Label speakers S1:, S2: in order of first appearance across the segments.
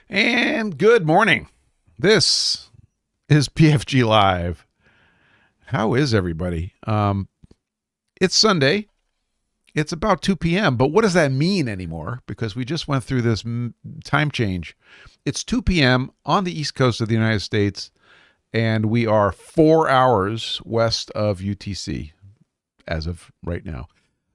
S1: And good morning. This is PFG Live. How is everybody? It's Sunday. It's about 2 p.m., but what does that mean anymore? Because we just went through this time change. It's 2 p.m. on the East Coast of the United States, and we are 4 hours west of UTC as of right now.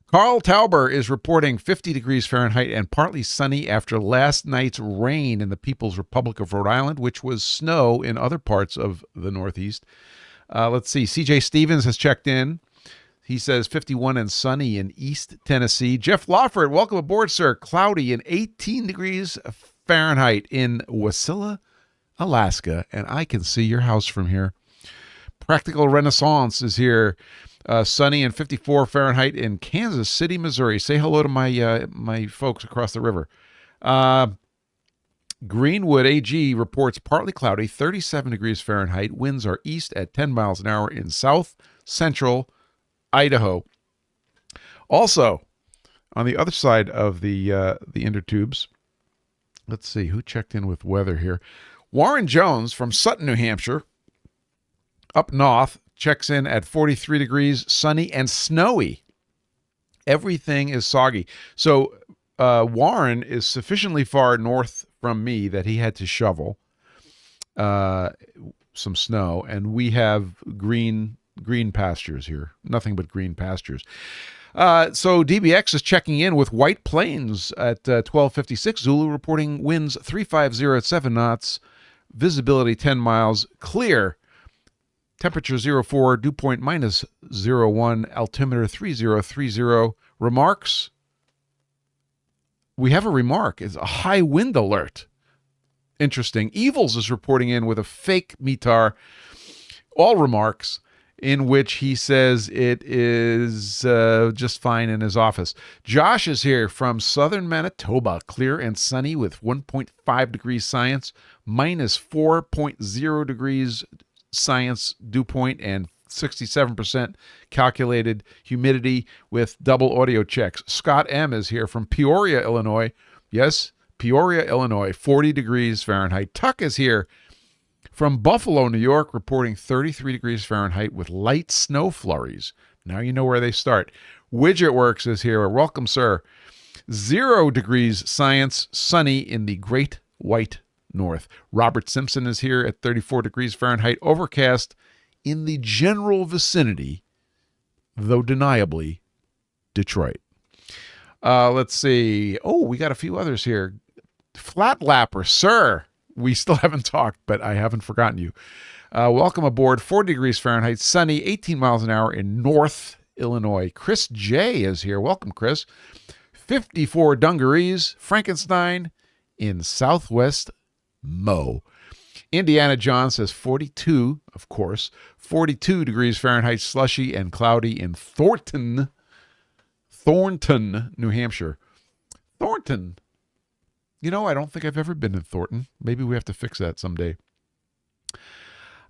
S1: Carl Tauber is reporting 50 degrees Fahrenheit and partly sunny after last night's rain in the People's Republic of Rhode Island, which was snow in other parts of the Northeast. Let's see. CJ Stevens has checked in. He says 51 and sunny in East Tennessee. Jeff Lawford, welcome aboard, sir. Cloudy and 18 degrees Fahrenheit in Wasilla, Alaska. And I can see your house from here. Practical Renaissance is here. Sunny and 54 Fahrenheit in Kansas City, Missouri. Say hello to my folks across the river. Greenwood AG reports partly cloudy, 37 degrees Fahrenheit. Winds are east at 10 miles an hour in south central Idaho. Also, on the other side of the intertubes, let's see who checked in with weather here. Warren Jones from Sutton, New Hampshire, up north, checks in at 43 degrees, sunny and snowy. Everything is soggy. So Warren is sufficiently far north from me that he had to shovel some snow, and we have green pastures here. Nothing but green pastures. So DBX is checking in with White Plains at 12:56. Zulu reporting winds 350 at 7 knots, visibility 10 miles, clear. Temperature 04, dew point -01, altimeter 3030. Remarks? We have a remark. It's a high wind alert. Interesting. Evils is reporting in with a fake METAR. All remarks in which he says it is just fine in his office. Josh is here from southern Manitoba, clear and sunny with 1.5 degrees science, -4.0 degrees science dew point, and 67% calculated humidity with double audio checks. Scott M. is here from Peoria, Illinois. Yes, Peoria, Illinois, 40 degrees Fahrenheit. Tuck is here from Buffalo, New York, reporting 33 degrees Fahrenheit with light snow flurries. Now you know where they start. Widgetworks is here. Welcome, sir. 0 degrees science, sunny in the Great White North. Robert Simpson is here at 34 degrees Fahrenheit, overcast in the general vicinity, though deniably, Detroit. Let's see. Oh, we got a few others here. Flat Lapper, sir. We still haven't talked, but I haven't forgotten you. Welcome aboard. 40 degrees Fahrenheit, sunny, 18 miles an hour in North Illinois. Chris J. is here. Welcome, Chris. 54 dungarees, Frankenstein in Southwest Mo. Indiana John says 42, of course, 42 degrees Fahrenheit, slushy and cloudy in Thornton, New Hampshire. Thornton. You know, I don't think I've ever been in Thornton. Maybe we have to fix that someday.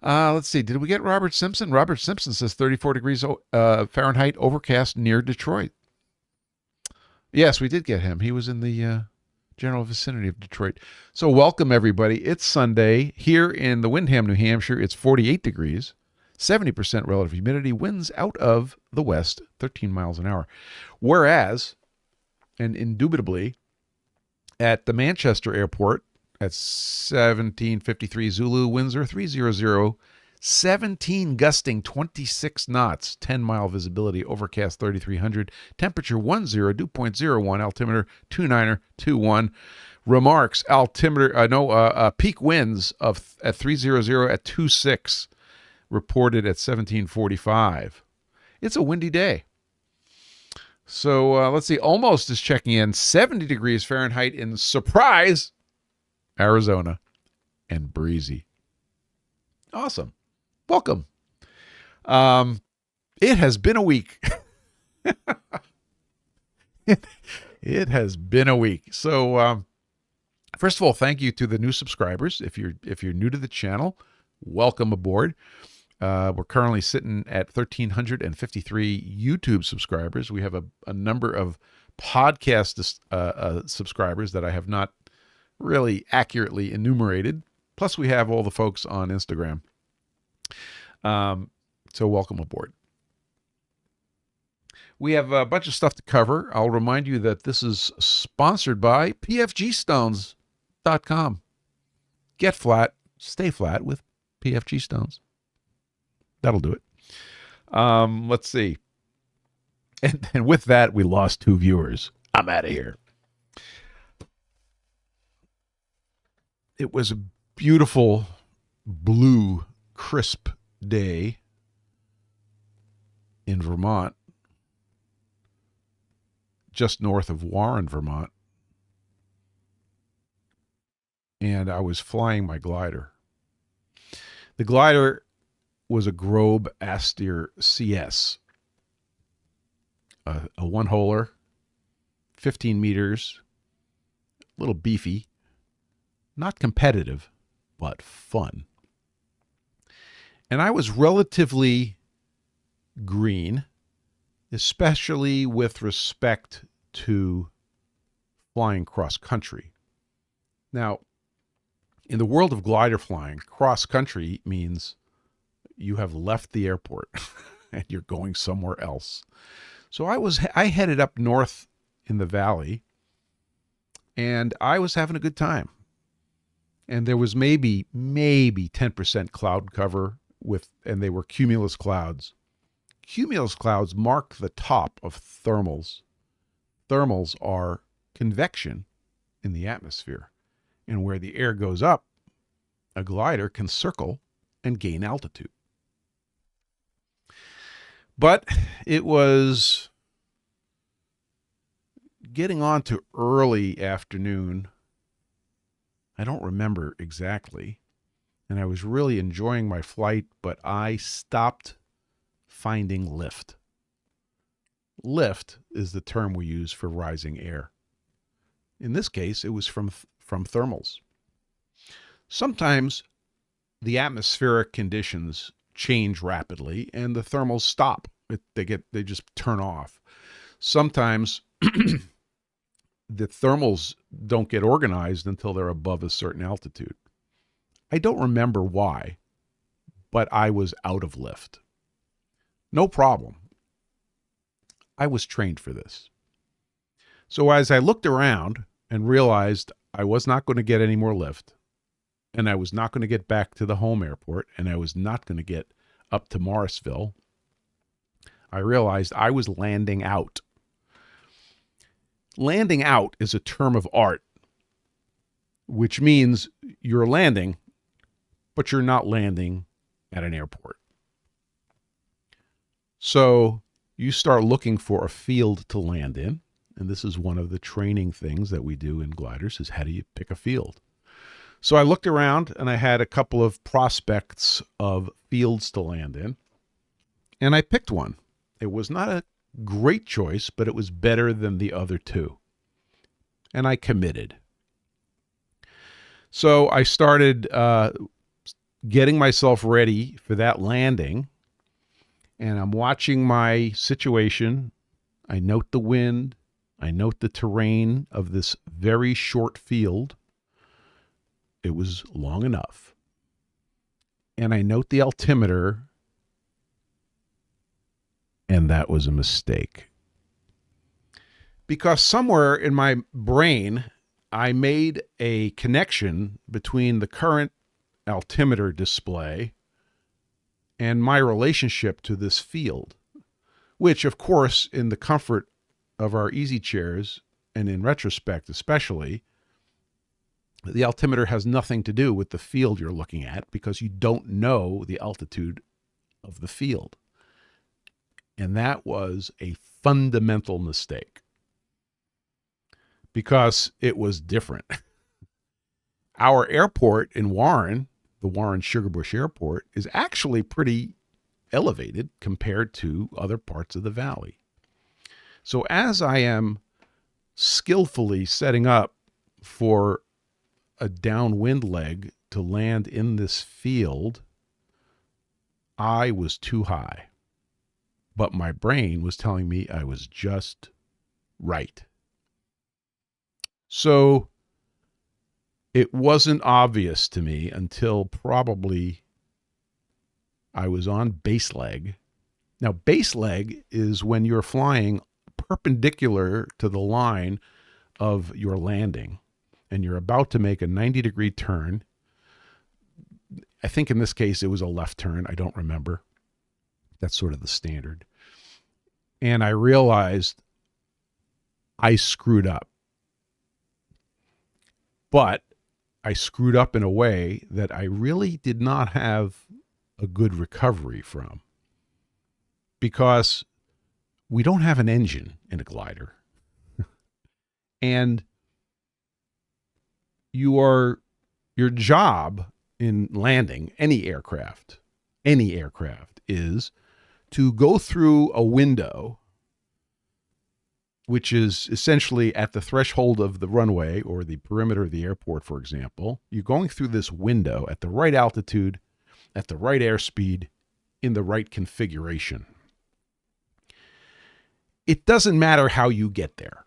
S1: Let's see. Did we get Robert Simpson? Robert Simpson says 34 degrees Fahrenheit, overcast near Detroit. Yes, we did get him. He was in the general vicinity of Detroit. So welcome, everybody. It's Sunday. Here in the Windham, New Hampshire, it's 48 degrees, 70% relative humidity, winds out of the west, 13 miles an hour. Whereas, and indubitably, at the Manchester airport at 17:53 Zulu, winds are 300, 17 gusting 26 knots, 10-mile visibility, overcast 3,300, temperature 10, dew point 01, altimeter 2921. Remarks, altimeter, peak winds at 300 at 26, reported at 1745. It's a windy day. So let's see, Almost is checking in, 70 degrees Fahrenheit in Surprise, Arizona, and breezy. Awesome. Welcome. It has been a week. It has been a week. So first of all, thank you to the new subscribers. If you're new to the channel, welcome aboard. We're currently sitting at 1,353 YouTube subscribers. We have a number of podcast subscribers that I have not really accurately enumerated. Plus, we have all the folks on Instagram. So welcome aboard. We have a bunch of stuff to cover. I'll remind you that this is sponsored by PFGStones.com. Get flat, stay flat with PFG Stones. That'll do it. Let's see. And with that, we lost 2 viewers. I'm out of here. It was a beautiful, blue, crisp day in Vermont, just north of Warren, Vermont. And I was flying my glider. The glider was a Grobe Aster CS, a one-holer, 15 meters, a little beefy, not competitive, but fun. And I was relatively green, especially with respect to flying cross country. Now, in the world of glider flying, cross country means you have left the airport and you're going somewhere else. So I headed up north in the valley, and I was having a good time. And there was maybe 10% cloud cover and they were cumulus clouds. Cumulus clouds mark the top of thermals. Thermals are convection in the atmosphere. And where the air goes up, a glider can circle and gain altitude. But it was getting on to early afternoon. I don't remember exactly. And I was really enjoying my flight, but I stopped finding lift. Lift is the term we use for rising air. In this case, it was from thermals. Sometimes the atmospheric conditions change rapidly and the thermals stop. They just turn off. Sometimes the thermals don't get organized until they're above a certain altitude. I don't remember why, but I was out of lift. No problem. I was trained for this. So as I looked around and realized I was not going to get any more lift, and I was not going to get back to the home airport, and I was not going to get up to Morrisville, I realized I was landing out. Landing out is a term of art, which means you're landing, but you're not landing at an airport. So you start looking for a field to land in, and this is one of the training things that we do in gliders, is how do you pick a field? So I looked around and I had a couple of prospects of fields to land in, and I picked one. It was not a great choice, but it was better than the other 2. And I committed. So I started getting myself ready for that landing, and I'm watching my situation. I note the wind. I note the terrain of this very short field. It was long enough. And I note the altimeter, and that was a mistake. Because somewhere in my brain, I made a connection between the current altimeter display and my relationship to this field, which, of course, in the comfort of our easy chairs, and in retrospect especially, the altimeter has nothing to do with the field you're looking at because you don't know the altitude of the field. And that was a fundamental mistake because it was different. Our airport in Warren, the Warren Sugarbush Airport, is actually pretty elevated compared to other parts of the valley. So as I am skillfully setting up for a downwind leg to land in this field, I was too high. But my brain was telling me I was just right. So It wasn't obvious to me until probably I was on base leg. Now, base leg is when you're flying perpendicular to the line of your landing and you're about to make a 90-degree turn. I think in this case it was a left turn. I don't remember. That's sort of the standard. And I realized I screwed up. But I screwed up in a way that I really did not have a good recovery from, because we don't have an engine in a glider. And your job in landing any aircraft is to go through a window, which is essentially at the threshold of the runway or the perimeter of the airport, for example. You're going through this window at the right altitude, at the right airspeed, in the right configuration. It doesn't matter how you get there.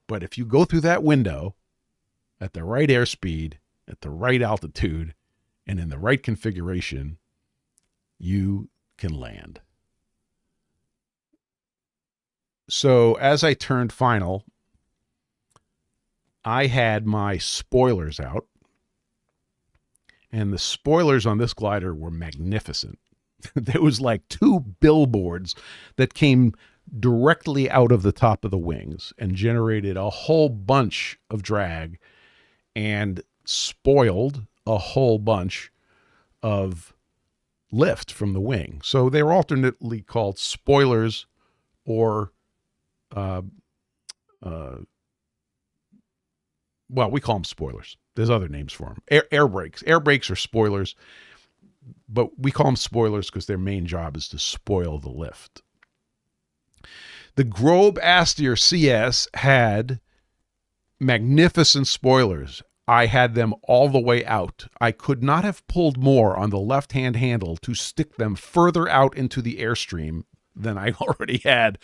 S1: But if you go through that window at the right airspeed, at the right altitude, and in the right configuration, you can land. So as I turned final, I had my spoilers out, and the spoilers on this glider were magnificent. There was like 2 billboards that came directly out of the top of the wings and generated a whole bunch of drag and spoiled a whole bunch of lift from the wing. So they were alternately called spoilers or well, we call them spoilers. There's other names for them. Air brakes. Air brakes are spoilers, but we call them spoilers because their main job is to spoil the lift. The Grobe Aster CS had magnificent spoilers. I had them all the way out. I could not have pulled more on the left-hand handle to stick them further out into the airstream than I already had,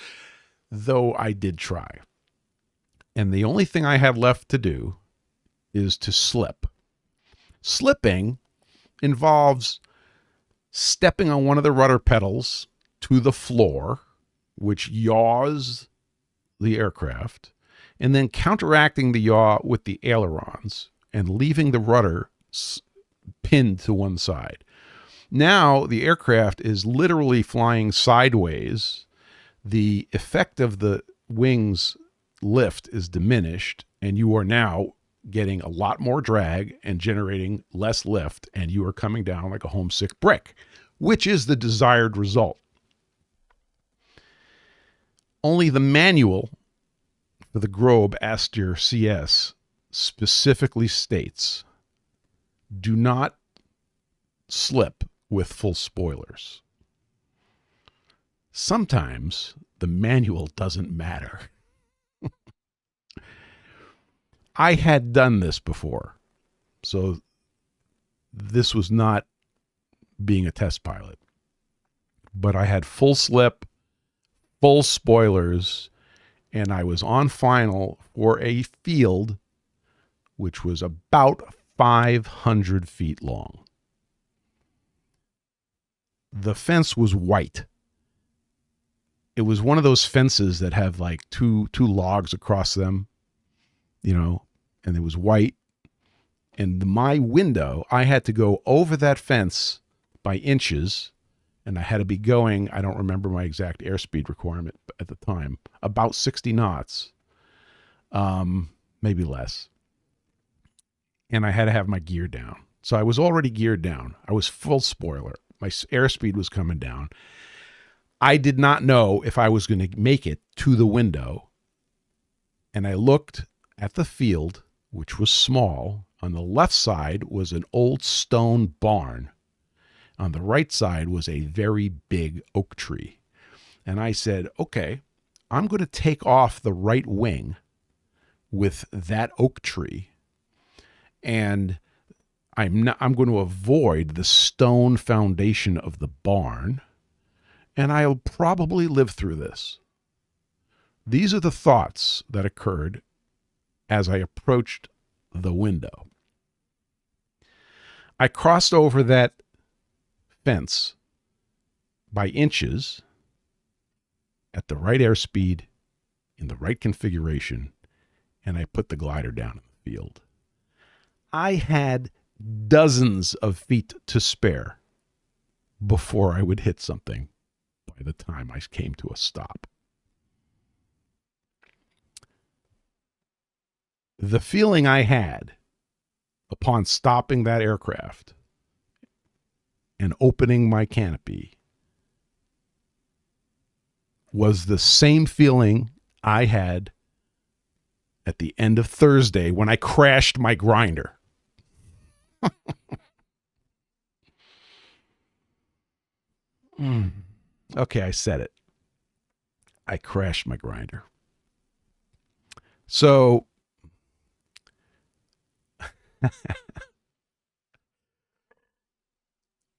S1: though I did try. And the only thing I had left to do is to slip. Slipping involves stepping on one of the rudder pedals to the floor, which yaws the aircraft, and then counteracting the yaw with the ailerons and leaving the rudder pinned to one side. Now the aircraft is literally flying sideways. The effect of the wings lift is diminished, and you are now getting a lot more drag and generating less lift, and you are coming down like a homesick brick, which is the desired result. Only the manual for the Grobe Aster CS specifically states, do not slip with full spoilers. Sometimes the manual doesn't matter. I had done this before, so this was not being a test pilot. But I had full slip, full spoilers, and I was on final for a field which was about 500 feet long. The fence was white. It was one of those fences that have like two logs across them, you know, and it was white. And my window, I had to go over that fence by inches, and I had to be going, I don't remember my exact airspeed requirement at the time, about 60 knots, maybe less. And I had to have my gear down. So I was already geared down. I was full spoiler. My airspeed was coming down. I did not know if I was going to make it to the window. And I looked at the field, which was small. On the left side was an old stone barn. On the right side was a very big oak tree. And I said, okay, I'm going to take off the right wing with that oak tree. And I'm going to avoid the stone foundation of the barn. And I'll probably live through this. These are the thoughts that occurred as I approached the window. I crossed over that fence by inches at the right airspeed, in the right configuration, and I put the glider down in the field. I had dozens of feet to spare before I would hit something by the time I came to a stop. The feeling I had upon stopping that aircraft and opening my canopy was the same feeling I had at the end of Thursday when I crashed my grinder. Okay, I said it. I crashed my grinder. So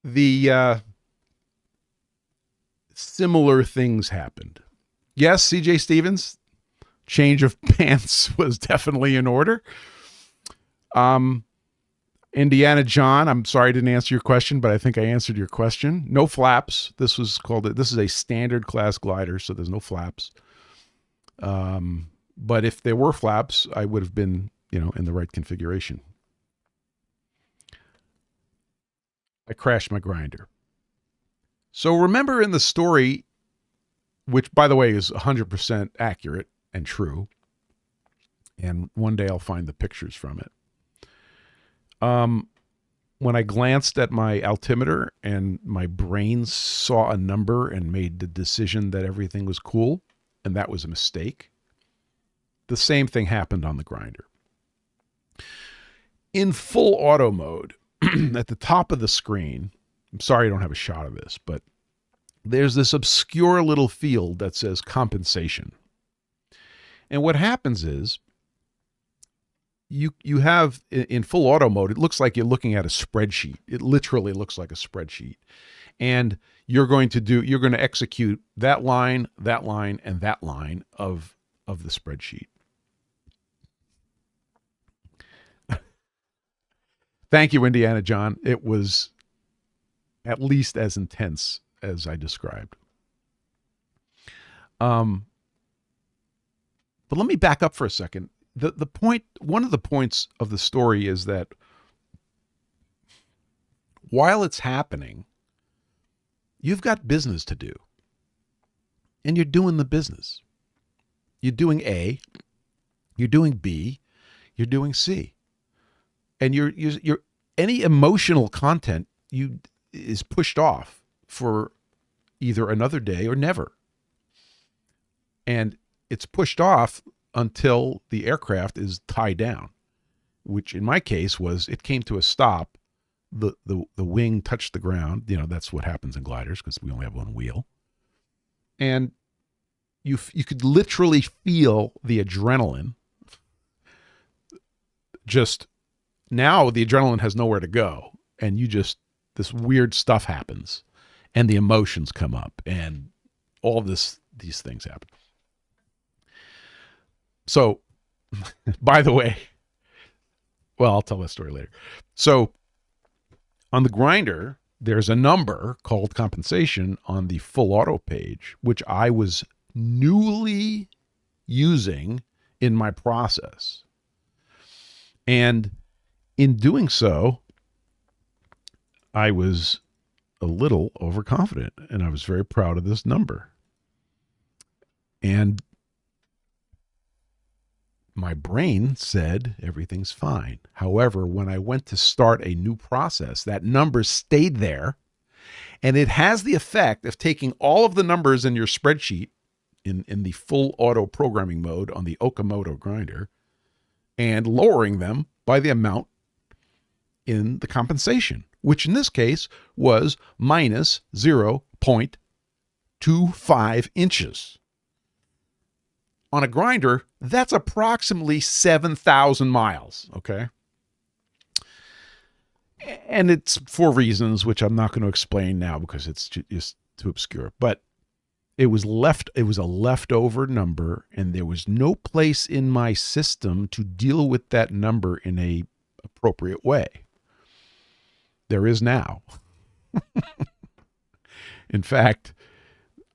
S1: the similar things happened. Yes, CJ Stevens, change of pants was definitely in order. Indiana John, I'm sorry I didn't answer your question, but I think I answered your question. No flaps. This is a standard class glider, so there's no flaps. But if there were flaps, I would have been, in the right configuration. I crashed my grinder. So remember in the story, which by the way is 100% accurate and true, and one day I'll find the pictures from it. When I glanced at my altimeter and my brain saw a number and made the decision that everything was cool, and that was a mistake, the same thing happened on the grinder. In full auto mode, at the top of the screen, I'm sorry I don't have a shot of this, but there's this obscure little field that says compensation. And what happens is you have in full auto mode, it looks like you're looking at a spreadsheet. It literally looks like a spreadsheet. And you're going to execute that line, and that line of the spreadsheet. Thank you, Indiana John. It was at least as intense as I described. But let me back up for a second. The point, one of the points of the story is that while it's happening, you've got business to do. And you're doing the business. You're doing A, you're doing B, you're doing C. And you're any emotional content is pushed off for either another day or never. And it's pushed off until the aircraft is tied down, which in my case was it came to a stop. The wing touched the ground. That's what happens in gliders because we only have one wheel. And you could literally feel the adrenaline. Just now the adrenaline has nowhere to go. And this weird stuff happens and the emotions come up and all these things happen. So, by the way, well, I'll tell that story later. So, on the grinder, there's a number called compensation on the full auto page, which I was newly using in my process. And in doing so, I was a little overconfident, and I was very proud of this number. And my brain said everything's fine. However, when I went to start a new process, that number stayed there, and it has the effect of taking all of the numbers in your spreadsheet in the full auto programming mode on the Okamoto grinder and lowering them by the amount in the compensation, which in this case was minus 0.25 inches. On a grinder, that's approximately 7,000 miles, okay? And it's for reasons which I'm not going to explain now because it's just too obscure. But It was a leftover number, and there was no place in my system to deal with that number in a appropriate way. There is now. In fact,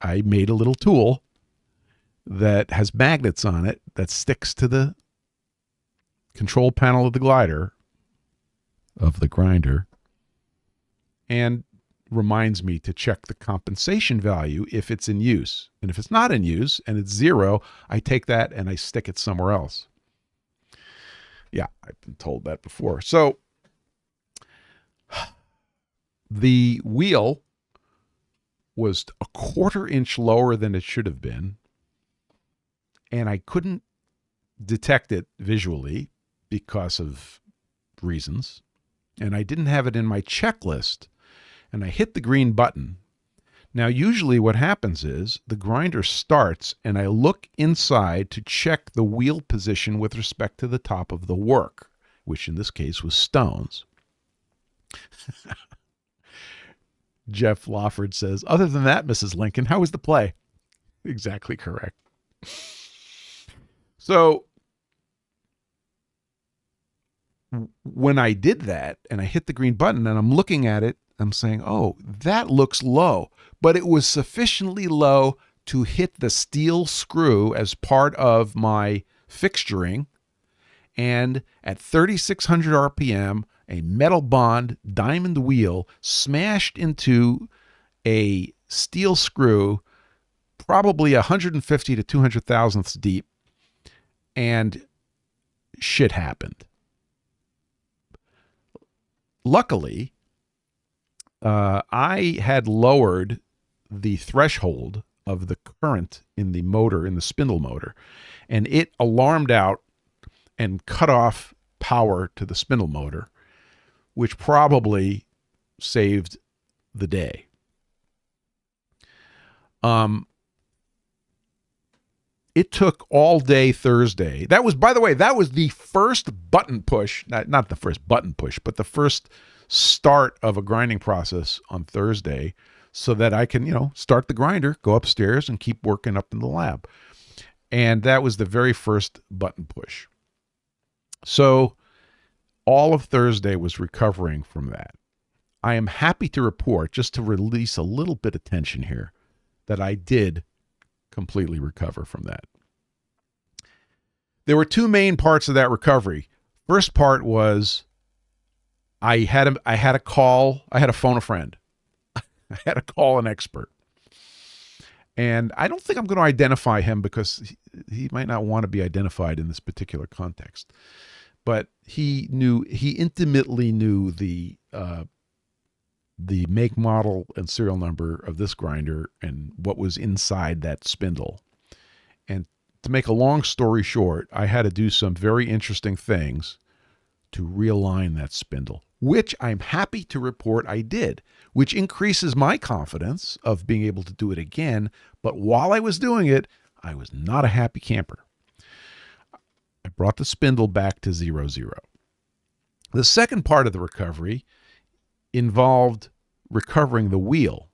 S1: I made a little tool that has magnets on it that sticks to the control panel of the glider, of the grinder, and reminds me to check the compensation value if it's in use. And if it's not in use and it's 0, I take that and I stick it somewhere else. Yeah, I've been told that before. So the wheel was a 1/4 inch lower than it should have been, and I couldn't detect it visually because of reasons, and I didn't have it in my checklist, and I hit the green button. Now, usually what happens is the grinder starts, and I look inside to check the wheel position with respect to the top of the work, which in this case was stones. Jeff Lawford says, other than that, Mrs. Lincoln, how was the play? Exactly correct. So when I did that and I hit the green button and I'm looking at it, I'm saying, oh, that looks low, but it was sufficiently low to hit the steel screw as part of my fixturing. And at 3,600 RPM, a metal bond diamond wheel smashed into a steel screw, probably 150 to 200 thousandths deep, and shit happened. Luckily, I had lowered the threshold of the current in the motor, in the spindle motor, and it alarmed out and cut off power to the spindle motor, which probably saved the day. It took all day Thursday. That was, by the way, that was the first button push, not the first button push, but the first start of a grinding process on Thursday so that I can, start the grinder, go upstairs and keep working up in the lab. And that was the very first button push. So all of Thursday was recovering from that. I am happy to report, just to release a little bit of tension here, that I did completely recover from that. There were two main parts of that recovery. First part was I had a phone a friend. I had to call an expert. And I don't think I'm going to identify him because he might not want to be identified in this particular context. But he intimately knew the make, model, and serial number of this grinder and what was inside that spindle. And to make a long story short, I had to do some very interesting things to realign that spindle, which I'm happy to report I did, which increases my confidence of being able to do it again. But while I was doing it, I was not a happy camper. I brought the spindle back to 0, 0. The second part of the recovery involved recovering the wheel.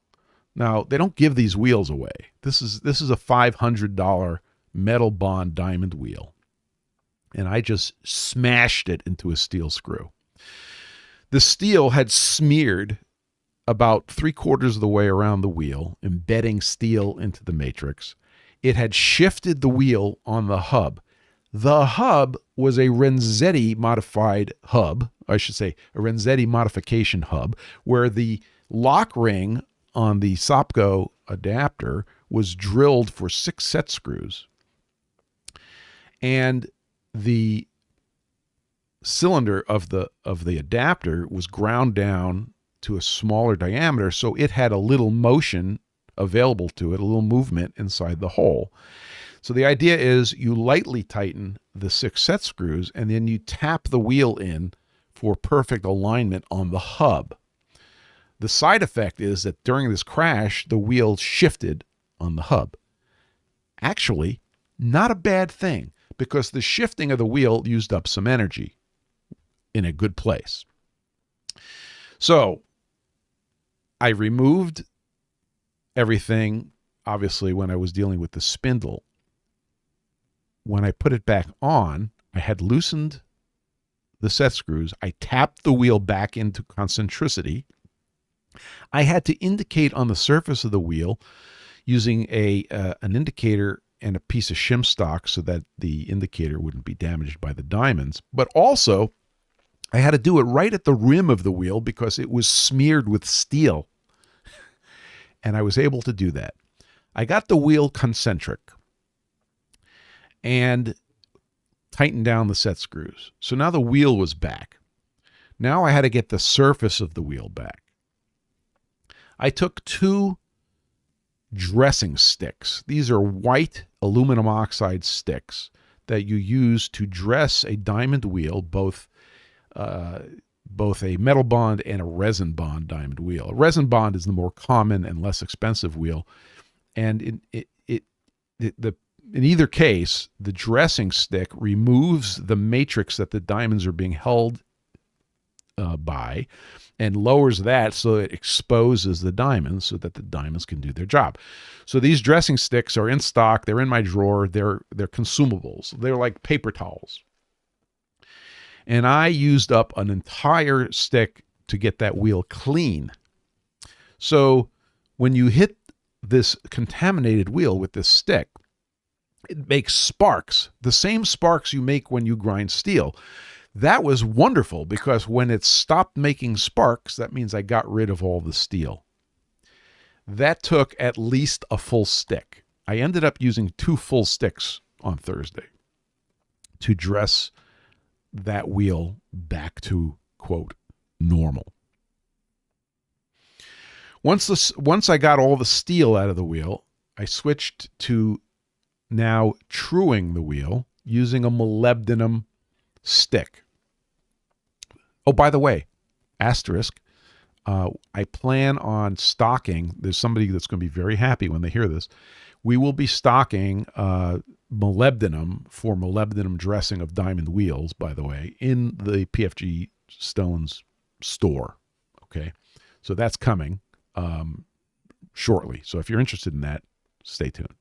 S1: Now, they don't give these wheels away. This is a $500 metal bond diamond wheel. And I just smashed it into a steel screw. The steel had smeared about 3/4 of the way around the wheel, embedding steel into the matrix. It had shifted the wheel on the hub. The hub was a Renzetti modified hub, I should say a Renzetti modification hub, where the lock ring on the Sopco adapter was drilled for 6 set screws. And the cylinder of the adapter was ground down to a smaller diameter, so it had a little motion available to it, a little movement inside the hole. So the idea is you lightly tighten the 6 set screws and then you tap the wheel in for perfect alignment on the hub. The side effect is that during this crash, the wheel shifted on the hub. Actually, not a bad thing, because the shifting of the wheel used up some energy in a good place. So I removed everything. obviously, when I was dealing with the spindle, when I put it back on, I had loosened the set screws. I tapped the wheel back into concentricity. I had to indicate on the surface of the wheel using an indicator and a piece of shim stock so that the indicator wouldn't be damaged by the diamonds. But also, I had to do it right at the rim of the wheel because it was smeared with steel. And I was able to do that. I got the wheel concentric and tightened down the set screws. So now the wheel was back. Now I had to get the surface of the wheel back. I took 2 dressing sticks. These are white aluminum oxide sticks that you use to dress a diamond wheel, both a metal bond and a resin bond diamond wheel. A resin bond is the more common and less expensive wheel. And in either case, the dressing stick removes the matrix that the diamonds are being held by and lowers that so it exposes the diamonds so that the diamonds can do their job. So these dressing sticks are in stock. They're in my drawer. They're consumables. They're like paper towels. And I used up an entire stick to get that wheel clean. So when you hit this contaminated wheel with this stick, it makes sparks, the same sparks you make when you grind steel. That was wonderful because when it stopped making sparks, that means I got rid of all the steel. That took at least a full stick. I ended up using 2 full sticks on Thursday to dress that wheel back to, quote, normal. Once I got all the steel out of the wheel, I switched to now truing the wheel using a molybdenum stick. Oh, by the way, asterisk, I plan on stocking, there's somebody that's going to be very happy when they hear this, we will be stocking molybdenum for molybdenum dressing of diamond wheels, by the way, in the PFG Stones store. Okay, so that's coming shortly. So if you're interested in that, stay tuned.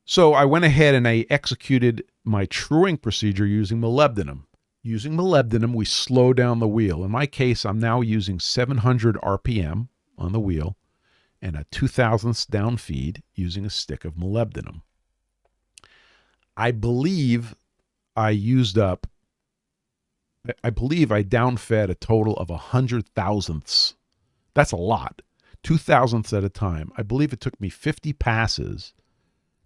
S1: So I went ahead and I executed my truing procedure using molybdenum. Using molybdenum, we slow down the wheel. In my case, I'm now using 700 RPM on the wheel and a 2/1000 down feed using a stick of molybdenum. I believe I downfed a total of 100 thousandths. That's a lot. 2/1000 at a time. I believe it took me 50 passes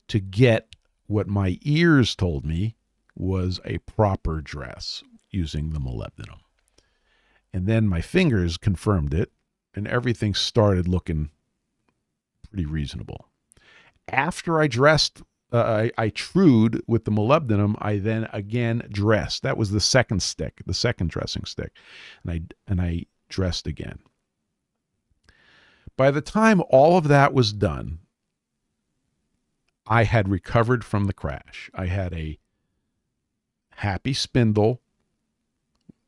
S1: to get what my ears told me was a proper dress using the molybdenum. And then my fingers confirmed it, and everything started looking pretty reasonable. After I dressed, I trued with the molybdenum, I then again dressed. That was the second stick, the second dressing stick. And I dressed again. By the time all of that was done, I had recovered from the crash. I had a happy spindle,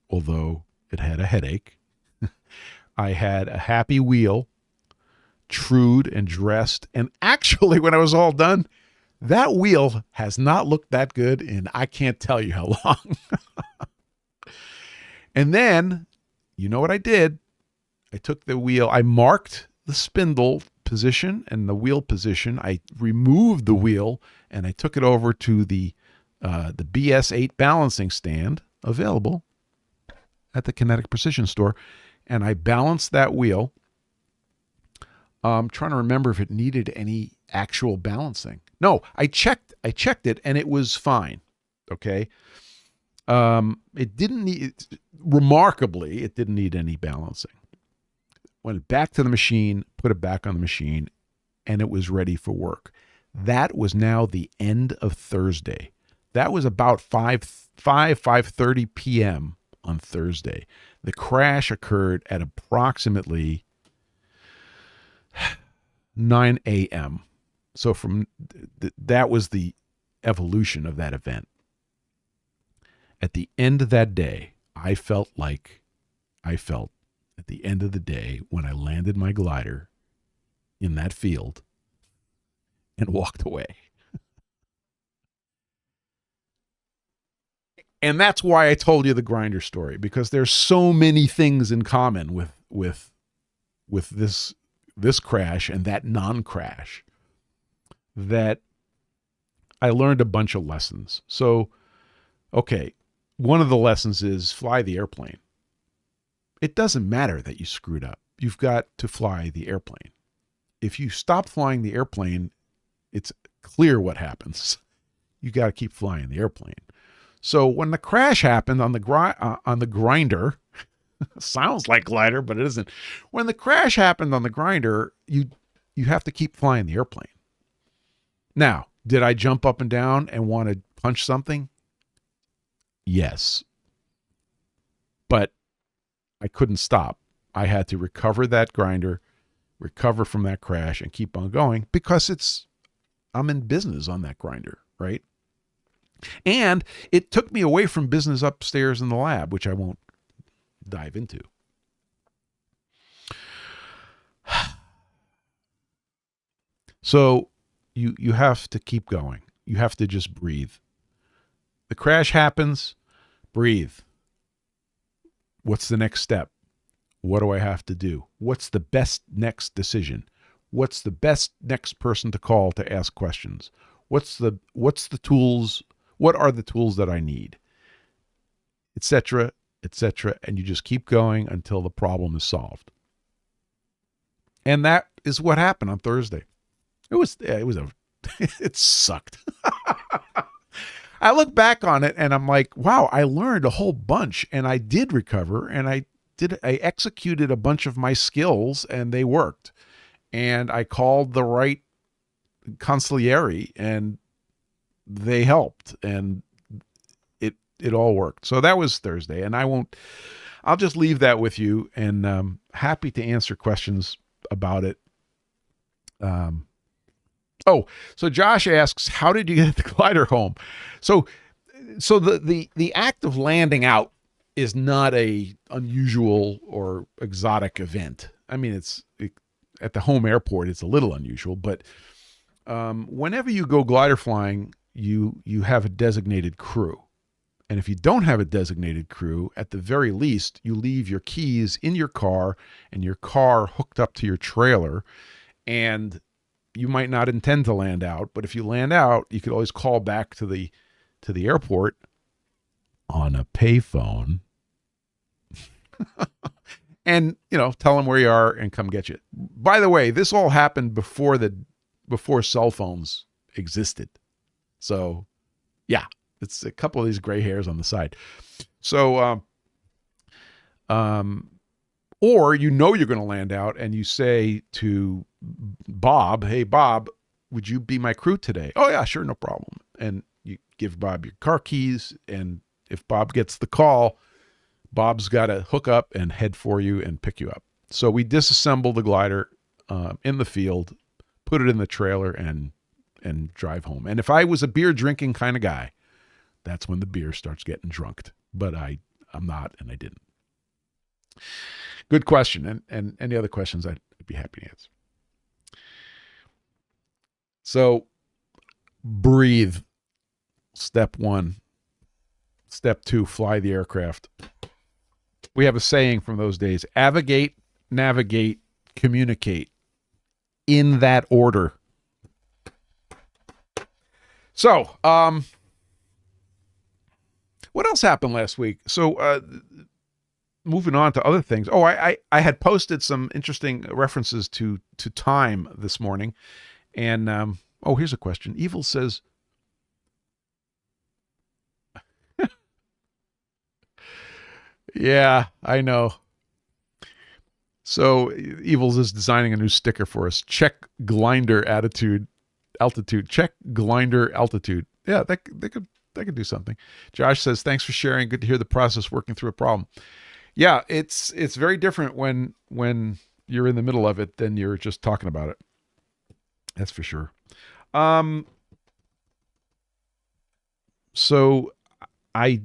S1: although it had a headache. I had a happy wheel, trued and dressed. And actually, when I was all done, that wheel has not looked that good in I can't tell you how long. And then, you know what I did? I took the wheel, I marked the spindle position and the wheel position. I removed the wheel and I took it over to the BS8 balancing stand available at the Kinetic Precision store, and I balanced that wheel. I'm trying to remember if it needed any actual balancing. No, I checked it and it was fine. Okay. It didn't need, remarkably, it didn't need any balancing. Went back to the machine, put it back on the machine, and it was ready for work. That was now the end of Thursday. That was about 5:30 p.m. on Thursday. The crash occurred at approximately 9 a.m. So that was the evolution of that event. At the end of that day, I felt at the end of the day when I landed my glider in that field and walked away. And that's why I told you the grinder story, because there's so many things in common with this crash and that non-crash that I learned a bunch of lessons. So, okay, one of the lessons is fly the airplane. It doesn't matter that you screwed up. You've got to fly the airplane. If you stop flying the airplane, it's clear what happens. You got to keep flying the airplane. So when the crash happened on the grinder, sounds like glider, but it isn't. When the crash happened on the grinder, you have to keep flying the airplane. Now, did I jump up and down and want to punch something? Yes. But I couldn't stop. I had to recover that grinder, recover from that crash, and keep on going because I'm in business on that grinder, right? And it took me away from business upstairs in the lab, which I won't dive into. So you have to keep going. You have to just breathe. The crash happens, breathe. What's the next step? What do I have to do? What's the best next decision? What's the best next person to call to ask questions? What's the tools? What are the tools that I need? Etc., etc. And you just keep going until the problem is solved. And that is what happened on Thursday. It sucked. I look back on it and I'm like, wow, I learned a whole bunch and I did recover and I executed a bunch of my skills and they worked. And I called the right consigliere and they helped and it all worked. So that was Thursday and I'll just leave that with you and happy to answer questions about it. So Josh asks, how did you get the glider home? So the act of landing out is not a unusual or exotic event. I mean, at the home airport, it's a little unusual, but whenever you go glider flying, you have a designated crew. And if you don't have a designated crew, at the very least, you leave your keys in your car and your car hooked up to your trailer. And you might not intend to land out, but if you land out, you could always call back to the airport on a payphone and, tell them where you are and come get you. By the way, this all happened before cell phones existed. So yeah, it's a couple of these gray hairs on the side. So, or you're going to land out and you say to Bob, hey, Bob, would you be my crew today? Oh, yeah, sure, no problem. And you give Bob your car keys, and if Bob gets the call, Bob's got to hook up and head for you and pick you up. So we disassemble the glider in the field, put it in the trailer, and drive home. And if I was a beer drinking kind of guy, that's when the beer starts getting drunked. But I'm not, and I didn't. Good question. And any other questions, I'd be happy to answer. So breathe. Step 1. Step 2, fly the aircraft. We have a saying from those days: avigate, navigate, communicate. In that order. So, what else happened last week? So, moving on to other things. Oh, I had posted some interesting references to time this morning. And, here's a question. Evil says, yeah, I know. So Evils is designing a new sticker for us. Check glider altitude. Check glider altitude. Yeah, they could do something. Josh says, thanks for sharing. Good to hear the process working through a problem. Yeah, it's very different when you're in the middle of it than you're just talking about it. That's for sure. So I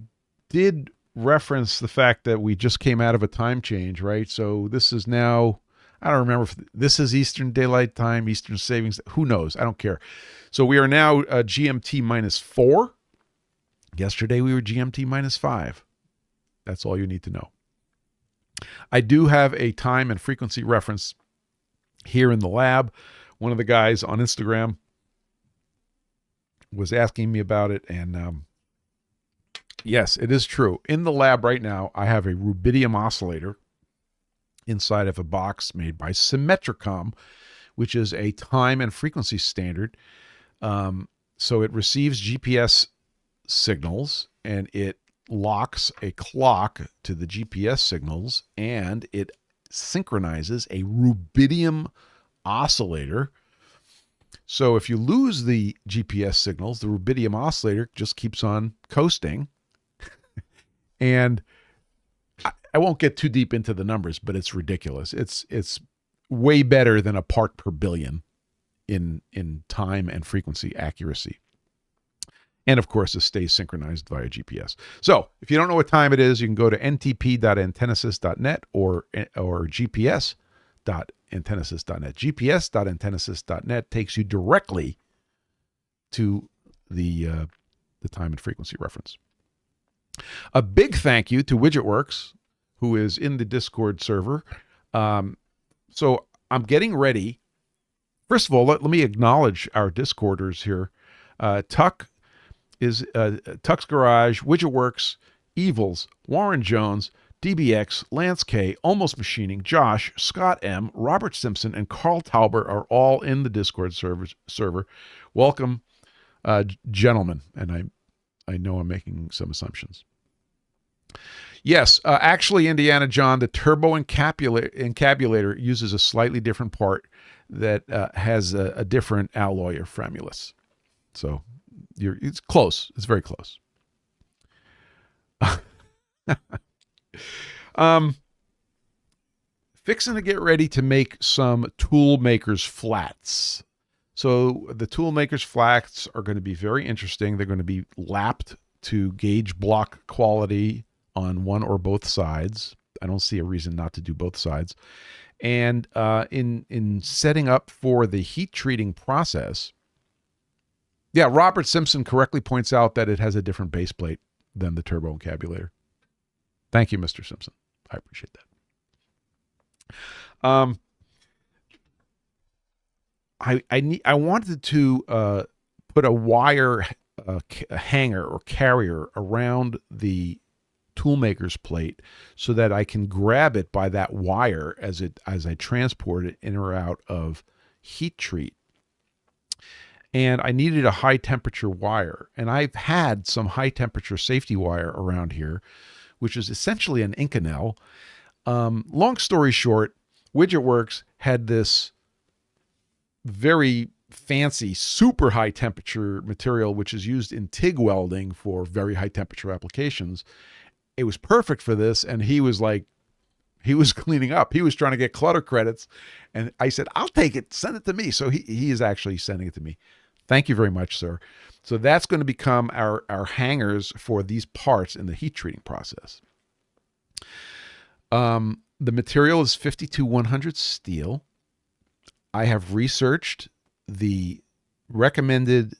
S1: did reference the fact that we just came out of a time change, right? So this is now, I don't remember if this is Eastern Daylight Time, Eastern Savings, who knows? I don't care. So we are now GMT -4. Yesterday we were GMT -5. That's all you need to know. I do have a time and frequency reference here in the lab. One of the guys on Instagram was asking me about it, and yes, it is true. In the lab right now, I have a rubidium oscillator inside of a box made by Symmetricom, which is a time and frequency standard. So it receives GPS signals, and it locks a clock to the GPS signals, and it synchronizes a rubidium oscillator. So if you lose the GPS signals, the rubidium oscillator just keeps on coasting. And I won't get too deep into the numbers, but it's ridiculous. It's way better than a part per billion in time and frequency accuracy. And of course, it stays synchronized via GPS. So if you don't know what time it is, you can go to ntp.antennasis.net or gps.antennasis.net. gps.antennasis.net takes you directly to the time and frequency reference. A big thank you to WidgetWorks, who is in the Discord server. So I'm getting ready. First of all, let me acknowledge our Discorders here. Tuck is Tuck's Garage, WidgetWorks, Evils, Warren Jones, DBX, Lance K, Almost Machining, Josh, Scott M, Robert Simpson, and Carl Tauber are all in the Discord server. Welcome, gentlemen. And I know I'm making some assumptions. Yes, actually, Indiana John, the turbo encabulator uses a slightly different part that has a different alloy or framulus. So it's close. It's very close. Fixing to get ready to make some tool makers flats. So the tool makers flats are going to be very interesting. They're going to be lapped to gauge block quality on one or both sides. I don't see a reason not to do both sides. And in setting up for the heat treating process, yeah, Robert Simpson correctly points out that it has a different base plate than the turbo encabulator. Thank you, Mr. Simpson. I appreciate that. I wanted to put a wire hanger or carrier around the toolmaker's plate so that I can grab it by that wire as I transport it in or out of heat treat. And I needed a high temperature wire, and I've had some high temperature safety wire around here, which is essentially an Inconel. Long story short, WidgetWorks had this very fancy, super high temperature material, which is used in TIG welding for very high temperature applications. It was perfect for this. And he was cleaning up. He was trying to get clutter credits. And I said, I'll take it. Send it to me. So he is actually sending it to me. Thank you very much, sir. So that's going to become our hangers for these parts in the heat treating process. The material is 52-100 steel. I have researched the recommended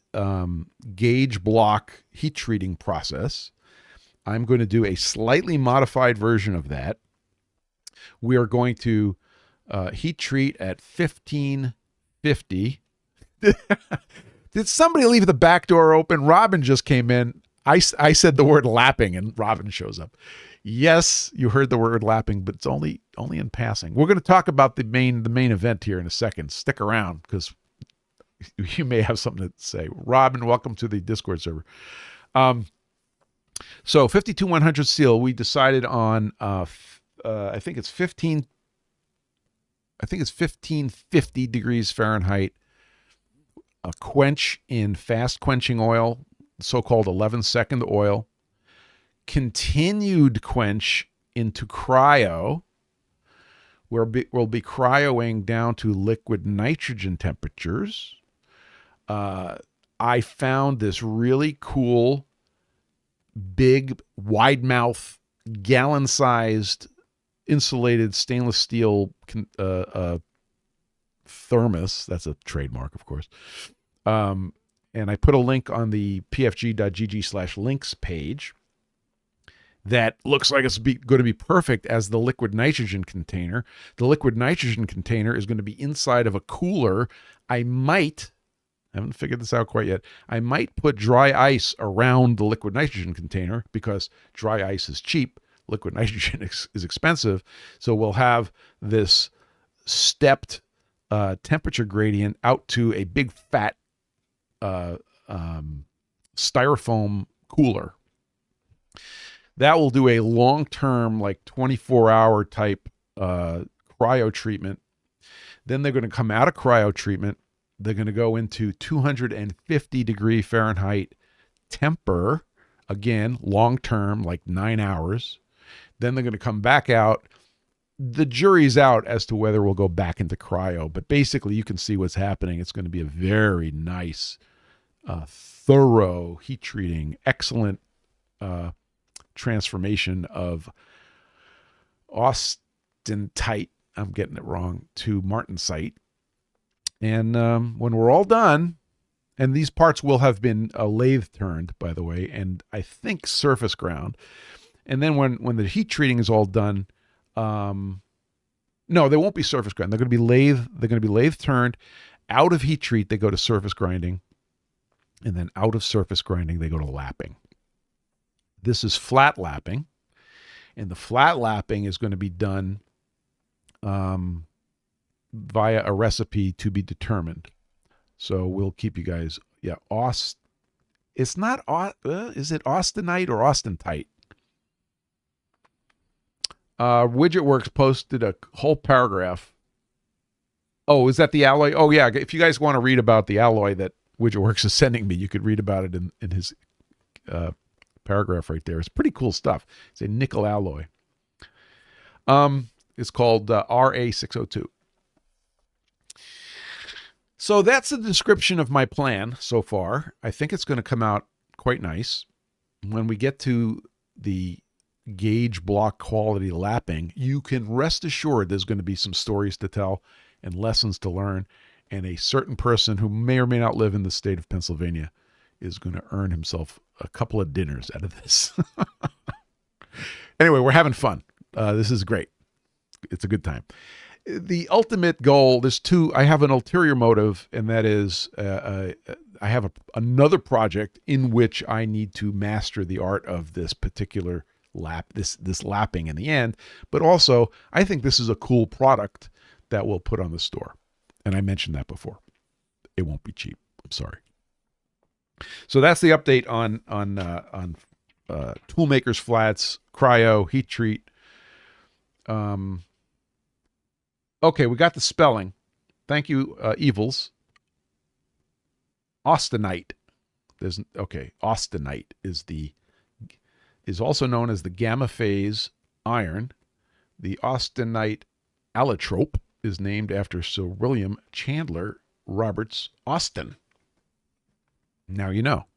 S1: gauge block heat treating process. I'm going to do a slightly modified version of that. We are going to heat treat at 1550. Did somebody leave the back door open? Robin just came in. I said the word lapping, and Robin shows up. Yes, you heard the word lapping, but it's only in passing. We're going to talk about the main event here in a second. Stick around because you may have something to say. Robin, welcome to the Discord server. So 52-100 steel, we decided on I think it's 1550 degrees Fahrenheit. A quench in fast quenching oil, so-called 11-second oil. Continued quench into cryo, where we'll be cryoing down to liquid nitrogen temperatures. I found this really cool, big, wide mouth gallon-sized insulated stainless steel thermos. That's a trademark, of course. And I put a link on the pfg.gg/links page that looks like it's going to be perfect as the liquid nitrogen container. The liquid nitrogen container is going to be inside of a cooler. I haven't figured this out quite yet. I might put dry ice around the liquid nitrogen container because dry ice is cheap. Liquid nitrogen is expensive. So we'll have this stepped temperature gradient out to a big fat styrofoam cooler. That will do a long-term, like 24-hour type cryo treatment. Then they're going to come out of cryo treatment. They're going to go into 250 degree Fahrenheit temper, again, long-term, like 9 hours. Then they're going to come back out. The jury's out as to whether we'll go back into cryo, but basically you can see what's happening. It's going to be a very nice, thorough heat treating, excellent transformation of austenite, I'm getting it wrong, to martensite. And when we're all done, and these parts will have been lathe turned, by the way, and I think surface ground. And then when the heat treating is all done, no, they won't be surface ground. They're going to be lathe. They're going to be lathe turned. Out of heat treat, they go to surface grinding, and then out of surface grinding, they go to lapping. This is flat lapping, and the flat lapping is going to be done via a recipe to be determined. So we'll keep you guys. Yeah, it's not. Is it austenite or austentite? WidgetWorks posted a whole paragraph. Oh, is that the alloy? Oh, yeah. If you guys want to read about the alloy that WidgetWorks is sending me, you could read about it in his paragraph right there. It's pretty cool stuff. It's a nickel alloy. It's called RA602. So that's the description of my plan so far. I think it's going to come out quite nice. When we get to the gauge block quality lapping, you can rest assured there's going to be some stories to tell and lessons to learn, and a certain person who may or may not live in the state of Pennsylvania is going to earn himself a couple of dinners out of this. Anyway, we're having fun. This is great. It's a good time. The ultimate goal, I have an ulterior motive, and that is I have another project in which I need to master the art of this particular this lapping in the end. But also, I think this is a cool product that we'll put on the store. And I mentioned that before. It won't be cheap. I'm sorry. So that's the update on Toolmakers Flats, cryo, heat treat. Okay, we got the spelling. Thank you, Evils. Austenite. Austenite is also known as the gamma phase iron. The austenite allotrope is named after Sir William Chandler Roberts Austin. Now you know.